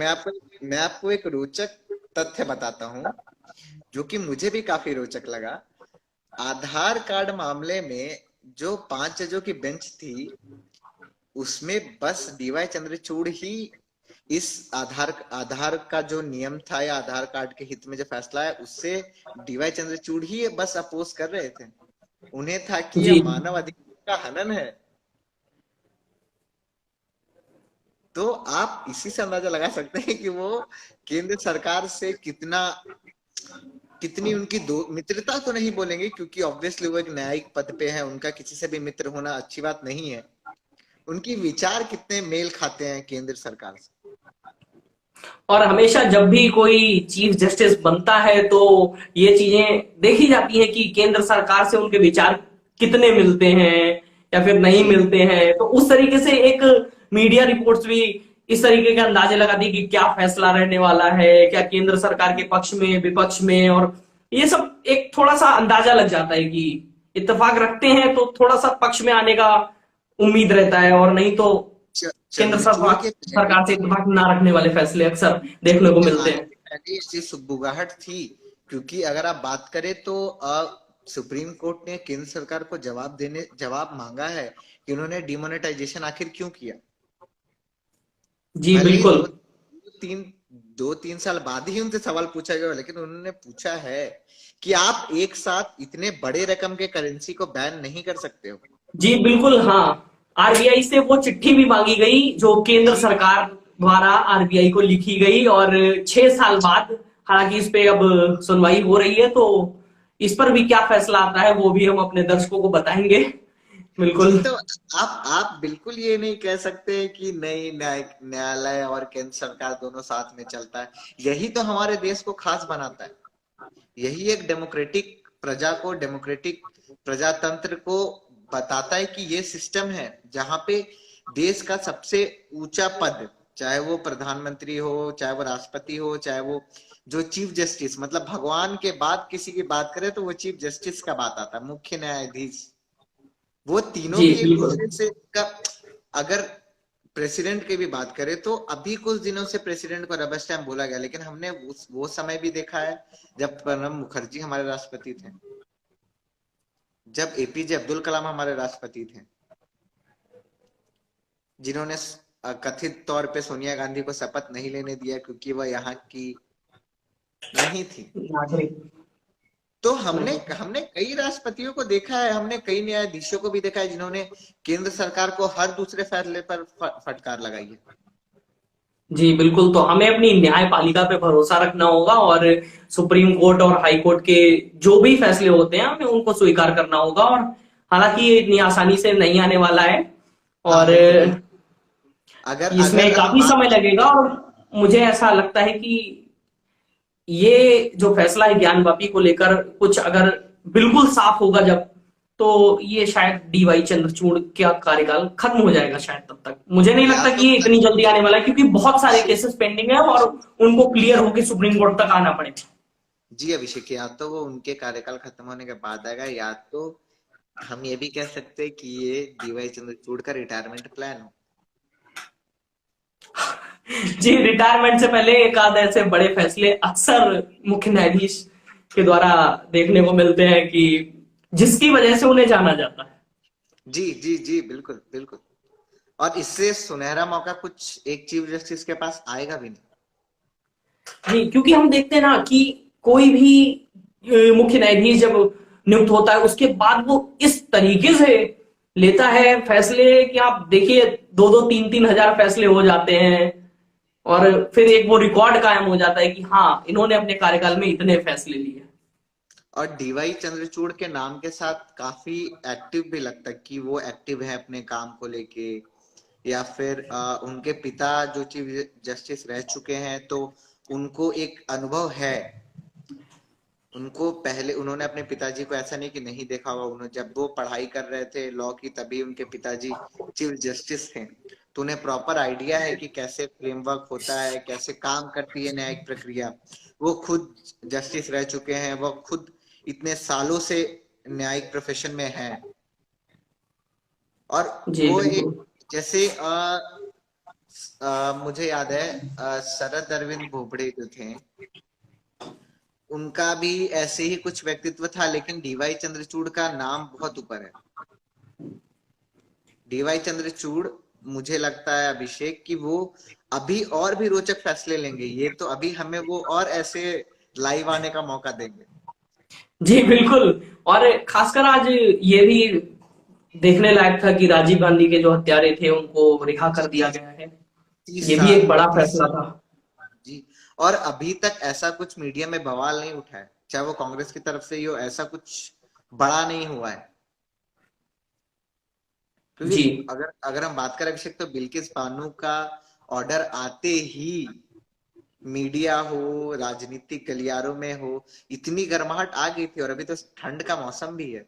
मैं आपको एक रोचक तथ्य बताता हूँ, जो कि मुझे भी काफी रोचक लगा। आधार कार्ड मामले में जो 5 जजों की बेंच थी, उसमें बस डीवाई चंद्रचूड़ ही इस आधार आधार का जो नियम था या आधार कार्ड के हित में जो फैसला है, उससे डीवाई चंद्रचूड़ ही बस अपोज कर रहे थे। उन्हें था कि जी यह मानव अधिकार का हनन है। तो आप इसी से अंदाजा लगा सकते हैं कि वो केंद्र सरकार से कितनी उनकी दो मित्रता तो नहीं बोलेंगे, क्योंकि ऑब्वियसली वो एक न्यायिक पद पे है, उनका किसी से भी मित्र होना अच्छी बात नहीं है। उनकी विचार कितने मेल खाते हैं केंद्र सरकार से। और हमेशा जब भी कोई चीफ जस्टिस बनता है तो ये चीजें देखी जाती हैं कि केंद्र सरकार से उनके विचार कितने मिलते हैं या फिर नहीं जी मिलते हैं। तो उस तरीके से एक मीडिया रिपोर्ट्स भी इस तरीके के अंदाजे लगाती है कि क्या फैसला रहने वाला है, क्या केंद्र सरकार के पक्ष में विपक्ष में। और ये सब एक थोड़ा सा अंदाजा लग जाता है कि इत्तेफाक रखते हैं तो थोड़ा सा पक्ष में आने का उम्मीद रहता है, और नहीं तो केंद्र चंद्रचूड़ सरकार के पहले सरकार से इत्तेफाक ना रखने वाले फैसले अक्सर देखने को मिलते आने हैं। से पहले ऐसी सुगबुगाहट थी, क्योंकि अगर आप बात करें तो सुप्रीम कोर्ट ने केंद्र सरकार को जवाब मांगा है कि उन्होंने डिमोनेटाइजेशन आखिर क्यों किया। जी भले ही बिल्कुल। तीन 2-3 साल बाद ही उनसे सवाल पूछा गया, लेकिन उन्होंने पूछा है कि आप एक साथ इतने बड़े रकम के करेंसी को बैन नहीं कर सकते हो। जी बिल्कुल, हाँ। आरबीआई से वो चिट्ठी भी मांगी गई जो केंद्र जी सरकार द्वारा आरबीआई को लिखी गई, और 6 साल बाद हालांकि इस पे अब सुनवाई हो रही है, तो इस पर भी क्या फैसला आता है वो भी हम अपने दर्शकों को बताएंगे। जी। बिल्कुल। तो आप बिल्कुल ये नहीं कह सकते कि नहीं, न्यायालय और केंद्र सरकार दोनों साथ में चलता है। यही तो हमारे देश को खास बनाता है। यही एक डेमोक्रेटिक प्रजातंत्र को बताता है कि ये सिस्टम है जहां पे देश का सबसे ऊंचा पद, चाहे वो प्रधानमंत्री हो, चाहे वो राष्ट्रपति हो, चाहे वो जो चीफ जस्टिस, मतलब भगवान के बाद किसी की बात करें तो वो चीफ जस्टिस का बात आता है, मुख्य न्यायाधीश। वो तीनों जी भी एक बिल्कुल। दूसरे से अगर प्रेसिडेंट की भी बात करें तो अभी कुछ दिनों से प्रेसिडेंट को रबर स्टैम्प बोला गया, लेकिन हमने वो समय भी देखा है जब प्रणब मुखर्जी हमारे राष्ट्रपति थे, जब एपीजे अब्दुल कलाम हमारे राष्ट्रपति थे, जिन्होंने कथित तौर पे सोनिया गांधी को शपथ नहीं लेने दिया क्योंकि वह यहाँ की नहीं थी। नागरिक तो हमने नहीं। हमने कई राष्ट्रपतियों को देखा है, हमने कई न्यायाधीशों को भी देखा है जिन्होंने केंद्र सरकार को हर दूसरे फैसले पर फटकार लगाई है। जी बिल्कुल, तो हमें अपनी न्यायपालिका पे भरोसा रखना होगा, और सुप्रीम कोर्ट और हाई कोर्ट के जो भी फैसले होते हैं हमें उनको स्वीकार करना होगा। और हालांकि ये इतनी आसानी से नहीं आने वाला है, हाँ और बिल्कुल बिल्कुल। अगर इसमें अगर हम काफी समय बात लगेगा। और मुझे ऐसा लगता है कि ये जो फैसला है ज्ञानवापी को लेकर, कुछ अगर बिल्कुल साफ होगा जब, तो ये शायद डीवाई चंद्रचूड़ का कार्यकाल खत्म हो जाएगा शायद तब तक। मुझे नहीं या लगता तो कि ये इतनी जल्दी आने वाला है, क्योंकि बहुत सारे अभिषेक केसेस पेंडिंग है और उनको क्लियर होकर सुप्रीम कोर्ट तक आना पड़ेगा। जी अभिषेक, या तो वो उनके कार्यकाल खत्म होने के बाद आएगा, या तो हम ये भी कह सकते हैं कि ये डीवाई चंद्रचूड़ का रिटायरमेंट प्लान हो। जी, रिटायरमेंट से पहले एक आध ऐसे बड़े फैसले अक्सर मुख्य न्यायाधीश के द्वारा देखने को मिलते हैं कि जिसकी वजह से उन्हें जाना जाता है। जी जी जी, बिल्कुल बिल्कुल। और इससे सुनहरा मौका कुछ एक चीफ जस्टिस के पास आएगा भी नहीं। जी, क्योंकि हम देखते हैं ना कि कोई भी मुख्य न्यायाधीश जब नियुक्त होता है उसके बाद वो इस तरीके से लेता है फैसले कि आप देखिए 2-2 3-3 हजार फैसले हो जाते हैं। और फिर एक वो रिकॉर्ड कायम हो जाता है कि हाँ, इन्होंने अपने कार्यकाल में इतने फैसले लिए। और डीवाई चंद्रचूड़ के नाम के साथ काफी एक्टिव भी लगता है कि वो एक्टिव है अपने काम को लेके, या फिर उनके पिता जो चीफ जस्टिस रह चुके हैं तो उनको एक अनुभव है। उनको पहले उन्होंने अपने पिताजी को ऐसा नहीं कि नहीं देखा होगा, उन्होंने जब वो पढ़ाई कर रहे थे लॉ की तभी उनके पिताजी चीफ जस्टिस थे, तो उन्हें प्रॉपर आइडिया है कि कैसे फ्रेमवर्क होता है, कैसे काम करती है न्यायिक प्रक्रिया। वो खुद जस्टिस रह चुके हैं, वो खुद इतने सालों से न्यायिक प्रोफेशन में हैं। और जी वो एक बिल्कुल। जैसे मुझे याद है शरद अरविंद बोबड़े जो थे, उनका भी ऐसे ही कुछ व्यक्तित्व था, लेकिन डीवाई चंद्रचूड़ का नाम बहुत ऊपर है। डीवाई चंद्रचूड़, मुझे लगता है अभिषेक कि वो अभी और भी रोचक फैसले लेंगे, ये तो अभी हमें वो और ऐसे लाइव आने का मौका देंगे। जी बिल्कुल। और खासकर आज ये भी देखने लायक था कि राजीव गांधी के जो हत्यारे थे उनको रिहा कर दिया गया है। तीस ये भी साल एक बड़ा 30 फैसला साल था। जी। और अभी तक ऐसा कुछ मीडिया में बवाल नहीं उठा है, चाहे वो कांग्रेस की तरफ से ही हो, ऐसा कुछ बड़ा नहीं हुआ है। क्योंकि जी अगर अगर हम बात करें अभिषेक, तो बिल्किस बानो का ऑर्डर आते ही मीडिया हो, राजनीतिक गलियारों में हो, इतनी गर्माहट आ गई थी। और अभी तो ठंड का मौसम भी है,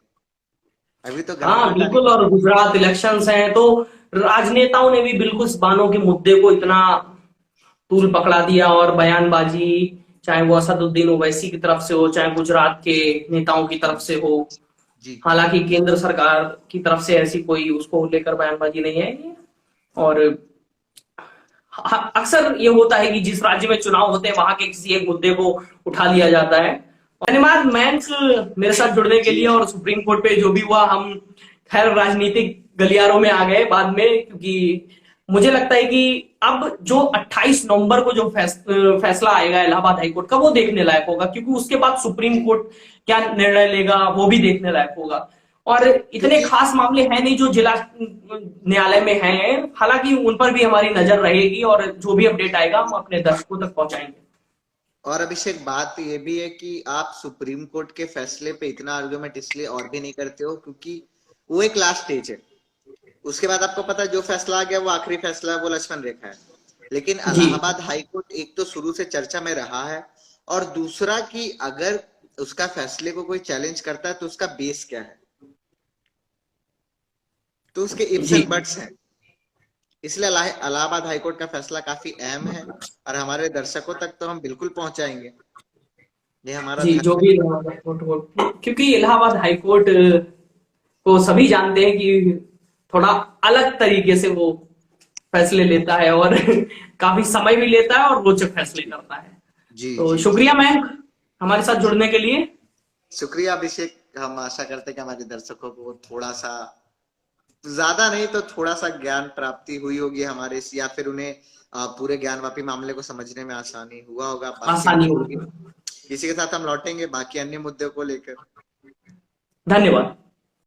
अभी तो हाँ गर्माहट आनी बिल्कुल। और गुजरात इलेक्शंस हैं तो राजनेताओं ने भी बिल्कुल इस बानों के मुद्दे को इतना तूल पकड़ा दिया, और बयानबाजी, चाहे वो असदुद्दीन ओवैसी की तरफ से हो, चाहे गुजरात के नेताओं की तरफ से हो। जी। हालांकि केंद्र सरकार की तरफ से ऐसी कोई उसको लेकर बयानबाजी नहीं है। और अक्सर ये होता है कि जिस राज्य में चुनाव होते हैं वहां के किसी एक मुद्दे को उठा लिया जाता है। धन्यवाद मैंक्स मेरे साथ जुड़ने के जी लिए। और सुप्रीम कोर्ट पे जो भी हुआ, हम खैर राजनीतिक गलियारों में आ गए बाद में, क्योंकि मुझे लगता है कि अब जो 28 नवंबर को जो फैसला आएगा इलाहाबाद हाईकोर्ट का, वो देखने लायक होगा, क्योंकि उसके बाद सुप्रीम कोर्ट क्या निर्णय लेगा वो भी देखने लायक होगा। और इतने क्योंकि खास मामले हैं नहीं जो जिला न्यायालय में हैं, हालांकि उन पर भी हमारी नजर रहेगी, और जो भी अपडेट आएगा हम अपने दर्शकों तक पहुंचाएंगे। और अभिषेक, बात ये भी है कि आप सुप्रीम कोर्ट के फैसले पे इतना आर्गुमेंट इसलिए और भी नहीं करते हो क्योंकि वो एक लास्ट स्टेज है। उसके बाद आपको पता है जो फैसला आ गया वो आखिरी फैसला है, वो लक्ष्मण रेखा है। लेकिन जी इलाहाबाद हाईकोर्ट एक तो शुरू से चर्चा में रहा है, और दूसरा कि अगर उसका फैसले को कोई चैलेंज करता है तो उसका बेस क्या है, तो उसके इफ्स जी एंड बट्स हैं। इसलिए इलाहाबाद हाईकोर्ट का फैसला काफी अहम है, और हमारे दर्शकों तक तो हम बिल्कुल पहुंचाएंगे, ये हमारा जी। जो धर्म है। भी इलाहाबाद हाईकोर्ट हो, क्योंकि इलाहाबाद हाईकोर्ट को सभी जानते हैं कि थोड़ा अलग तरीके से वो फैसले लेता है, और काफी समय भी लेता है और रोचक फैसले करता है। जी तो जी जी। शुक्रिया मैम हमारे साथ जुड़ने के लिए। शुक्रिया अभिषेक। हम आशा करते हैं कि हमारे दर्शकों को थोड़ा सा, ज्यादा नहीं तो थोड़ा सा ज्ञान प्राप्ति हुई होगी हमारे से, या फिर उन्हें पूरे ज्ञानवापी मामले को समझने में आसानी हुआ होगा। बाकी आसानी हम होगी। इसी के साथ हम लौटेंगे बाकी अन्य मुद्दों को लेकर। धन्यवाद।